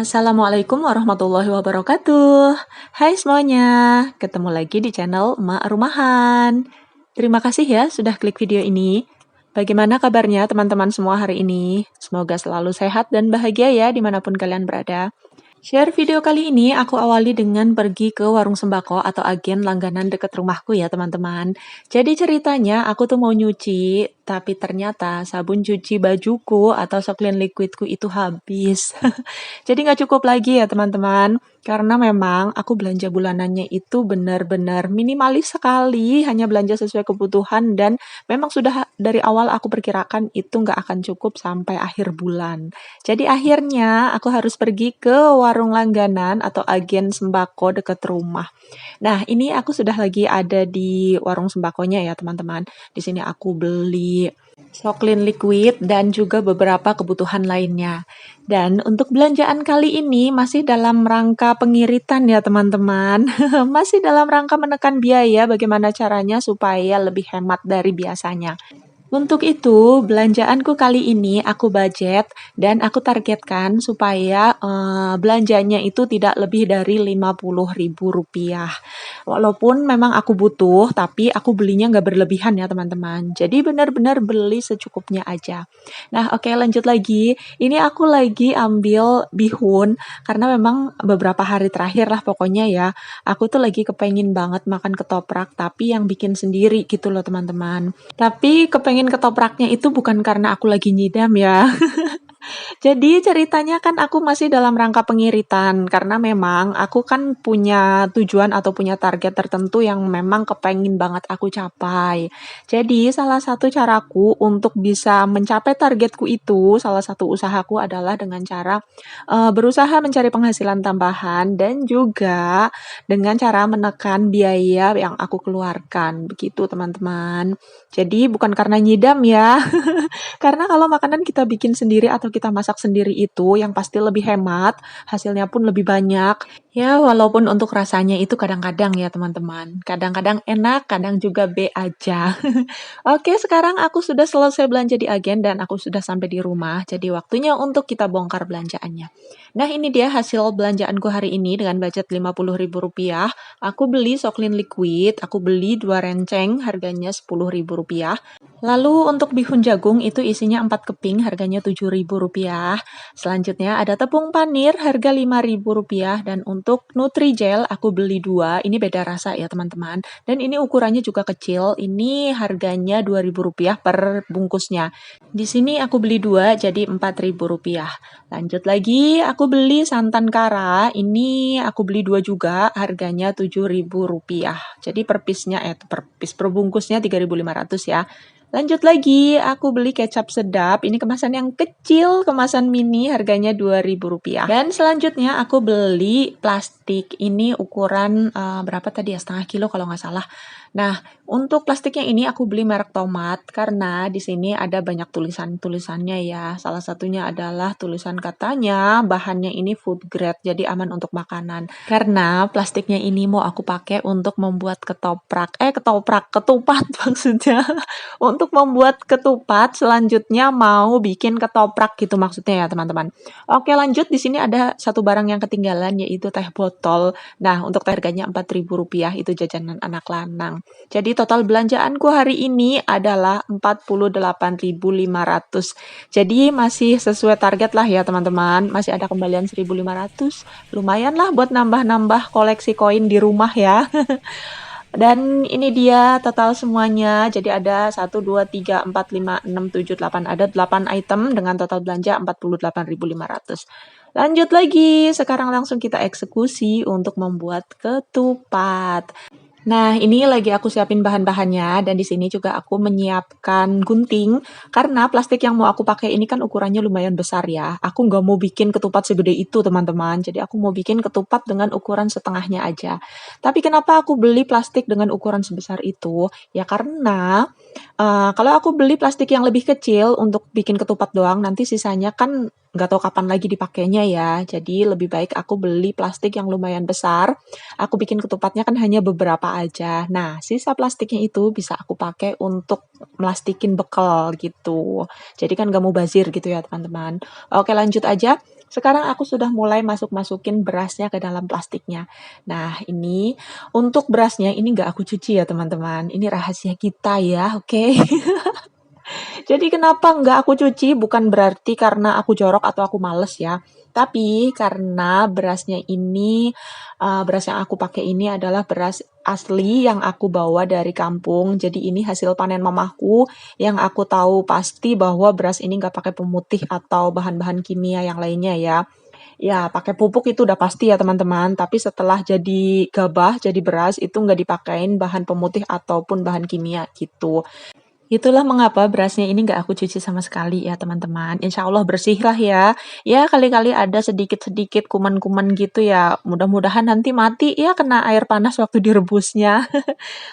Assalamualaikum warahmatullahi wabarakatuh. Hai semuanya, ketemu lagi di channel Emak Rumahan. Terima kasih ya sudah klik video ini. Bagaimana kabarnya teman-teman semua hari ini? Semoga selalu sehat dan bahagia ya dimanapun kalian berada. Share video kali ini aku awali dengan pergi ke warung sembako atau agen langganan dekat rumahku ya teman-teman. Jadi ceritanya aku tuh mau nyuci, tapi ternyata sabun cuci bajuku atau Soklin liquidku itu habis. Jadi nggak cukup lagi ya teman-teman, karena memang aku belanja bulanannya itu benar-benar minimalis sekali, hanya belanja sesuai kebutuhan dan memang sudah dari awal aku perkirakan itu nggak akan cukup sampai akhir bulan. Jadi akhirnya aku harus pergi ke warung langganan atau agen sembako dekat rumah. Nah, ini aku sudah lagi ada di warung sembakonya ya teman-teman. Di sini aku beli Soklin liquid dan juga beberapa kebutuhan lainnya. Dan untuk belanjaan kali ini masih dalam rangka pengiritan ya teman-teman. Masih dalam rangka menekan biaya bagaimana caranya supaya lebih hemat dari biasanya. Untuk itu, belanjaanku kali ini aku budget dan aku targetkan supaya belanjanya itu tidak lebih dari Rp50.000. Walaupun memang aku butuh, tapi aku belinya nggak berlebihan ya teman-teman. Jadi benar-benar beli secukupnya aja. Nah, oke lanjut lagi. Ini aku lagi ambil bihun karena memang beberapa hari terakhir lah pokoknya ya. Aku tuh lagi kepengen banget makan ketoprak, tapi yang bikin sendiri gitu loh teman-teman. Tapi kepengen ketopraknya itu bukan karena aku lagi nyidam ya. Jadi ceritanya kan aku masih dalam rangka pengiritan karena memang aku kan punya tujuan atau punya target tertentu yang memang kepengen banget aku capai. Jadi salah satu caraku untuk bisa mencapai targetku itu, salah satu usahaku adalah dengan cara berusaha mencari penghasilan tambahan dan juga dengan cara menekan biaya yang aku keluarkan. Begitu teman-teman. Jadi bukan karena nyidam ya. Karena kalau makanan kita bikin sendiri atau kita masak sendiri itu yang pasti lebih hemat, hasilnya pun lebih banyak. Ya, walaupun untuk rasanya itu kadang-kadang ya teman-teman. Kadang-kadang enak, kadang juga B aja. Oke, sekarang aku sudah selesai belanja di agen dan aku sudah sampai di rumah. Jadi waktunya untuk kita bongkar belanjaannya. Nah, ini dia hasil belanjaanku hari ini dengan budget Rp50.000. Aku beli Soklin liquid, aku beli 2 renceng, harganya Rp10.000. Lalu untuk bihun jagung itu isinya 4 keping, harganya Rp7.000. Selanjutnya ada tepung panir, harga Rp5.000. Dan untuk Nutrijel aku beli 2, ini beda rasa ya teman-teman. Dan ini ukurannya juga kecil, ini harganya Rp2.000 per bungkusnya. Di sini aku beli 2, jadi Rp4.000. Lanjut lagi, aku beli santan kara, ini aku beli 2 juga, harganya Rp7.000. Jadi per bungkusnya 3.500 ya. Lanjut lagi, aku beli kecap sedap. Ini kemasan yang kecil, kemasan mini, harganya Rp2.000. Dan selanjutnya aku beli plastik. Ini ukuran berapa tadi ya? Setengah kilo kalau nggak salah. Nah, untuk plastiknya ini aku beli merek Tomat karena di sini ada banyak tulisannya ya. Salah satunya adalah tulisan katanya bahannya ini food grade, jadi aman untuk makanan. Karena plastiknya ini mau aku pakai untuk membuat ketupat maksudnya. Untuk membuat ketupat, selanjutnya mau bikin ketoprak gitu maksudnya ya teman-teman. Oke lanjut, di sini ada satu barang yang ketinggalan yaitu teh botol. Nah untuk teh harganya Rp4.000 itu jajanan anak lanang. Jadi total belanjaanku hari ini adalah Rp48.500. Jadi masih sesuai target lah ya teman-teman. Masih ada kembalian 1.500. Lumayan lah buat nambah-nambah koleksi koin di rumah ya. Dan ini dia total semuanya. Jadi ada 1, 2, 3, 4, 5, 6, 7, 8. Ada 8 item dengan total belanja Rp48.500. Lanjut lagi, sekarang langsung kita eksekusi untuk membuat ketupat. Nah, ini lagi aku siapin bahan-bahannya dan di sini juga aku menyiapkan gunting karena plastik yang mau aku pakai ini kan ukurannya lumayan besar ya. Aku nggak mau bikin ketupat segede itu, teman-teman. Jadi aku mau bikin ketupat dengan ukuran setengahnya aja. Tapi kenapa aku beli plastik dengan ukuran sebesar itu? Ya karena kalau aku beli plastik yang lebih kecil untuk bikin ketupat doang, nanti sisanya kan nggak tahu kapan lagi dipakainya ya. Jadi lebih baik aku beli plastik yang lumayan besar. Aku bikin ketupatnya kan hanya beberapa aja. Nah, sisa plastiknya itu bisa aku pakai untuk melastikin bekal gitu. Jadi kan nggak mau bazir gitu ya teman-teman. Oke lanjut aja. Sekarang aku sudah mulai masukin berasnya ke dalam plastiknya. Nah, ini untuk berasnya ini nggak aku cuci ya teman-teman. Ini rahasia kita ya, oke? Jadi kenapa nggak aku cuci? Bukan berarti karena aku jorok atau aku males ya. Tapi karena berasnya ini, beras yang aku pakai ini adalah beras asli yang aku bawa dari kampung. Jadi ini hasil panen mamaku yang aku tahu pasti bahwa beras ini nggak pakai pemutih atau bahan-bahan kimia yang lainnya ya. Ya, pakai pupuk itu udah pasti ya teman-teman. Tapi setelah jadi gabah, jadi beras itu nggak dipakein bahan pemutih ataupun bahan kimia gitu. Itulah mengapa berasnya ini nggak aku cuci sama sekali ya teman-teman. Insya Allah bersih lah ya. Ya kali-kali ada sedikit-sedikit kuman-kuman gitu ya. Mudah-mudahan nanti mati ya kena air panas waktu direbusnya.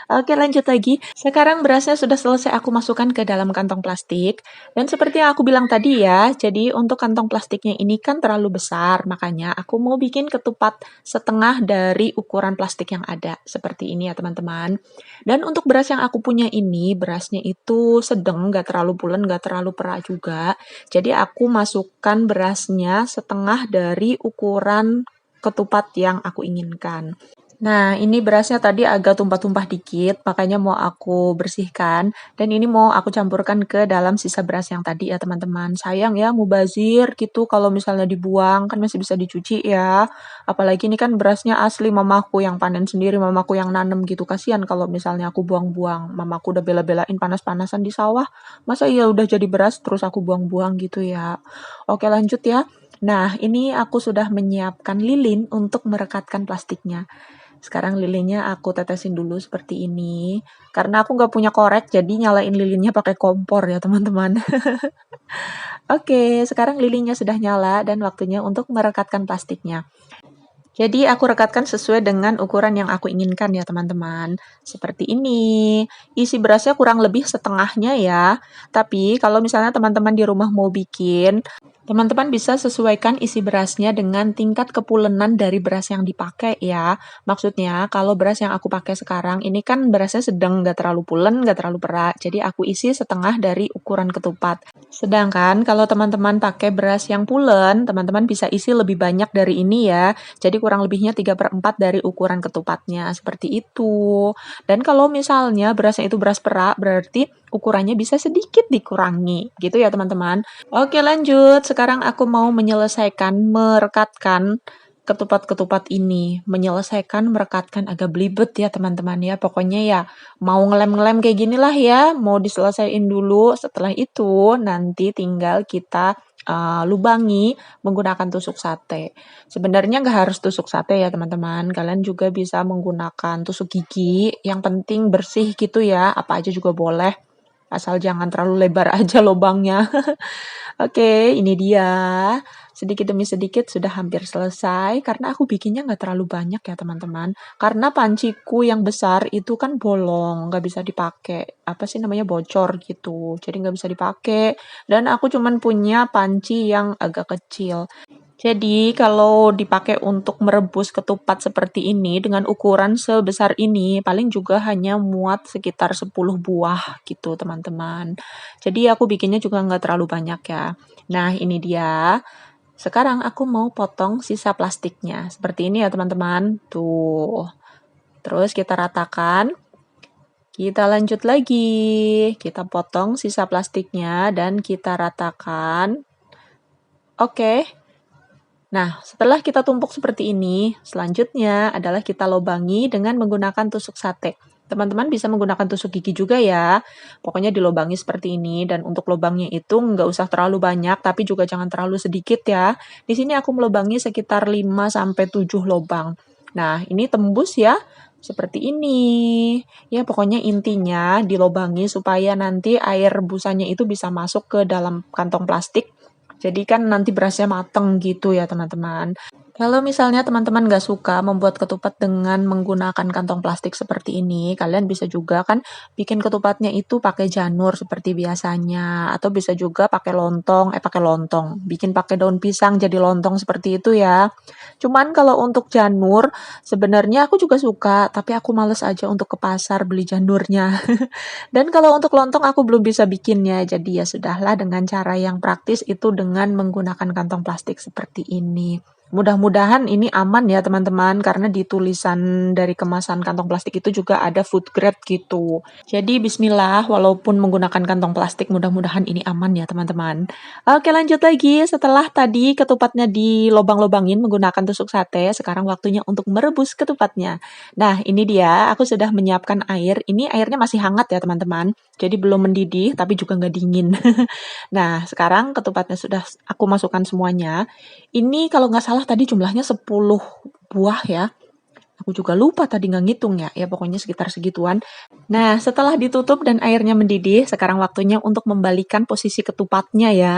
Oke, lanjut lagi. Sekarang berasnya sudah selesai aku masukkan ke dalam kantong plastik. Dan seperti yang aku bilang tadi ya, jadi untuk kantong plastiknya ini kan terlalu besar. Makanya aku mau bikin ketupat setengah dari ukuran plastik yang ada. Seperti ini ya teman-teman. Dan untuk beras yang aku punya ini, berasnya itu sedang, nggak terlalu pulen, nggak terlalu perak juga. Jadi aku masukkan berasnya setengah dari ukuran ketupat yang aku inginkan. Nah, ini berasnya tadi agak tumpah-tumpah dikit, makanya mau aku bersihkan. Dan ini mau aku campurkan ke dalam sisa beras yang tadi ya, teman-teman. Sayang ya, mubazir gitu kalau misalnya dibuang, kan masih bisa dicuci ya. Apalagi ini kan berasnya asli mamaku yang panen sendiri, mamaku yang nanem gitu. Kasihan kalau misalnya aku buang-buang. Mamaku udah bela-belain panas-panasan di sawah. Masa iya udah jadi beras terus aku buang-buang gitu ya. Oke, lanjut ya. Nah, ini aku sudah menyiapkan lilin untuk merekatkan plastiknya. Sekarang lilinnya aku tetesin dulu seperti ini. Karena aku nggak punya korek, jadi nyalain lilinnya pakai kompor ya teman-teman. Oke, sekarang lilinnya sudah nyala dan waktunya untuk merekatkan plastiknya. Jadi aku rekatkan sesuai dengan ukuran yang aku inginkan ya teman-teman. Seperti ini. Isi berasnya kurang lebih setengahnya ya. Tapi kalau misalnya teman-teman di rumah mau bikin, teman-teman bisa sesuaikan isi berasnya dengan tingkat kepulenan dari beras yang dipakai ya. Maksudnya kalau beras yang aku pakai sekarang ini kan berasnya sedang, nggak terlalu pulen, nggak terlalu perak. Jadi aku isi setengah dari ukuran ketupat. Sedangkan kalau teman-teman pakai beras yang pulen, teman-teman bisa isi lebih banyak dari ini ya. Jadi kurang lebihnya 3/4 dari ukuran ketupatnya, seperti itu. Dan kalau misalnya berasnya itu beras perak, berarti ukurannya bisa sedikit dikurangi, gitu ya teman-teman. Oke lanjut, sekarang aku mau merekatkan ketupat-ketupat ini. Menyelesaikan, merekatkan agak belibet ya teman-teman ya. Pokoknya ya mau ngelem-ngelem kayak gini lah ya, mau diselesaikan dulu. Setelah itu nanti tinggal kita lubangi menggunakan tusuk sate. Sebenarnya nggak harus tusuk sate ya teman-teman. Kalian juga bisa menggunakan tusuk gigi. Yang penting bersih gitu ya. Apa aja juga boleh. Asal jangan terlalu lebar aja lubangnya. Oke, ini dia. Sedikit demi sedikit sudah hampir selesai karena aku bikinnya nggak terlalu banyak ya teman-teman. Karena panciku yang besar itu kan bolong, nggak bisa dipakai. Apa sih namanya bocor gitu. Jadi nggak bisa dipakai. Dan aku cuman punya panci yang agak kecil. Jadi kalau dipakai untuk merebus ketupat seperti ini dengan ukuran sebesar ini, paling juga hanya muat sekitar 10 buah gitu teman-teman. Jadi aku bikinnya juga nggak terlalu banyak ya. Nah ini dia. Sekarang aku mau potong sisa plastiknya. Seperti ini ya teman-teman. Tuh. Terus kita ratakan. Kita lanjut lagi. Kita potong sisa plastiknya dan kita ratakan. Oke. Nah, setelah kita tumpuk seperti ini, selanjutnya adalah kita lobangi dengan menggunakan tusuk sate. Teman-teman bisa menggunakan tusuk gigi juga ya. Pokoknya dilobangi seperti ini. Dan untuk lubangnya itu nggak usah terlalu banyak, tapi juga jangan terlalu sedikit ya. Di sini aku melubangi sekitar 5-7 lubang. Nah, ini tembus ya. Seperti ini. Ya, pokoknya intinya dilobangi supaya nanti air rebusannya itu bisa masuk ke dalam kantong plastik. Jadi kan nanti berasnya mateng gitu ya teman-teman. Kalau misalnya teman-teman nggak suka membuat ketupat dengan menggunakan kantong plastik seperti ini, kalian bisa juga kan bikin ketupatnya itu pakai janur seperti biasanya, atau bisa juga pakai lontong, bikin pakai daun pisang jadi lontong seperti itu ya. Cuman kalau untuk janur, sebenarnya aku juga suka, tapi aku males aja untuk ke pasar beli janurnya. Dan kalau untuk lontong aku belum bisa bikinnya, jadi ya sudahlah dengan cara yang praktis itu dengan menggunakan kantong plastik seperti ini. Mudah-mudahan ini aman ya teman-teman, karena di tulisan dari kemasan kantong plastik itu juga ada food grade gitu. Jadi bismillah, walaupun menggunakan kantong plastik, mudah-mudahan ini aman ya teman-teman. Oke lanjut lagi, setelah tadi ketupatnya dilobang-lobangin menggunakan tusuk sate, sekarang waktunya untuk merebus ketupatnya. Nah ini dia, aku sudah menyiapkan air, ini airnya masih hangat ya teman-teman, jadi belum mendidih tapi juga nggak dingin. Nah sekarang ketupatnya sudah aku masukkan semuanya. Ini kalau nggak salah tadi jumlahnya 10 buah ya. Aku juga lupa tadi nggak ngitung ya. Ya pokoknya sekitar segituan. Nah, setelah ditutup dan airnya mendidih, sekarang waktunya untuk membalikan posisi ketupatnya ya.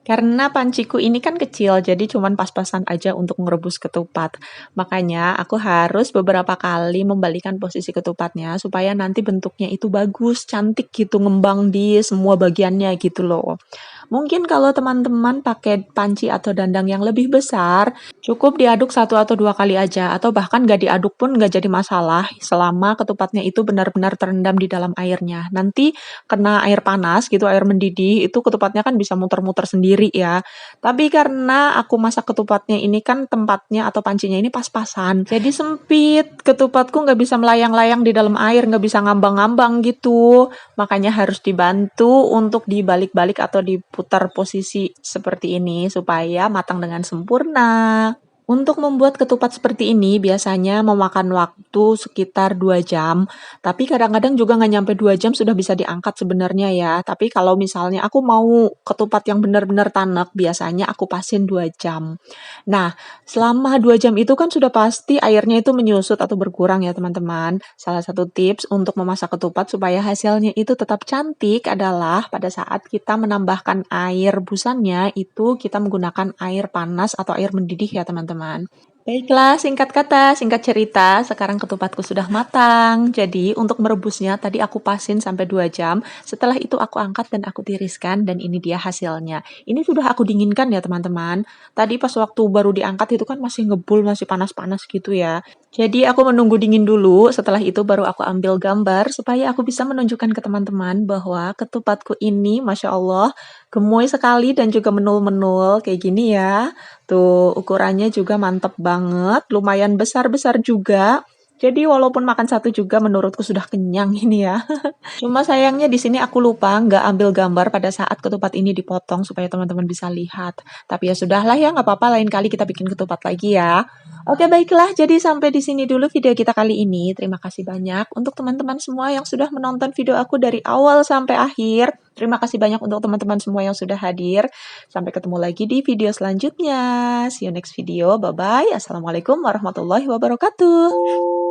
Karena panciku ini kan kecil, jadi cuman pas-pasan aja untuk merebus ketupat. Makanya aku harus beberapa kali membalikan posisi ketupatnya supaya nanti bentuknya itu bagus, cantik gitu, ngembang di semua bagiannya gitu loh. Mungkin kalau teman-teman pakai panci atau dandang yang lebih besar, cukup diaduk 1 atau 2 kali aja, atau bahkan nggak diaduk pun nggak jadi masalah, selama ketupatnya itu benar-benar terendam di dalam airnya. Nanti kena air panas gitu, air mendidih, itu ketupatnya kan bisa muter-muter sendiri ya. Tapi karena aku masak ketupatnya ini kan tempatnya atau pancinya ini pas-pasan, jadi sempit, ketupatku nggak bisa melayang-layang di dalam air, nggak bisa ngambang-ngambang gitu. Makanya harus dibantu untuk dibalik-balik atau diputar posisi seperti ini supaya matang dengan sempurna. Untuk membuat ketupat seperti ini biasanya memakan waktu sekitar 2 jam, tapi kadang-kadang juga nggak nyampe 2 jam sudah bisa diangkat sebenarnya ya. Tapi kalau misalnya aku mau ketupat yang benar-benar tanek, biasanya aku pasin 2 jam. Nah, selama 2 jam itu kan sudah pasti airnya itu menyusut atau berkurang ya teman-teman. Salah satu tips untuk memasak ketupat supaya hasilnya itu tetap cantik adalah pada saat kita menambahkan air rebusannya itu kita menggunakan air panas atau air mendidih ya teman-teman. Baiklah, singkat kata, singkat cerita, sekarang ketupatku sudah matang. Jadi, untuk merebusnya tadi aku pasin sampai 2 jam. Setelah itu aku angkat dan aku tiriskan dan ini dia hasilnya. Ini sudah aku dinginkan ya teman-teman. Tadi pas waktu baru diangkat itu kan masih ngebul, masih panas-panas gitu ya. Jadi aku menunggu dingin dulu, setelah itu baru aku ambil gambar supaya aku bisa menunjukkan ke teman-teman bahwa ketupatku ini Masya Allah gemoy sekali dan juga menul-menul kayak gini ya. Tuh, ukurannya juga mantep banget, lumayan besar-besar juga. Jadi walaupun makan satu juga menurutku sudah kenyang ini ya. Cuma sayangnya di sini aku lupa nggak ambil gambar pada saat ketupat ini dipotong supaya teman-teman bisa lihat. Tapi ya sudahlah ya, nggak apa-apa lain kali kita bikin ketupat lagi ya. Oke baiklah, jadi sampai di sini dulu video kita kali ini. Terima kasih banyak untuk teman-teman semua yang sudah menonton video aku dari awal sampai akhir. Terima kasih banyak untuk teman-teman semua yang sudah hadir. Sampai ketemu lagi di video selanjutnya. See you next video. Bye-bye. Assalamualaikum warahmatullahi wabarakatuh.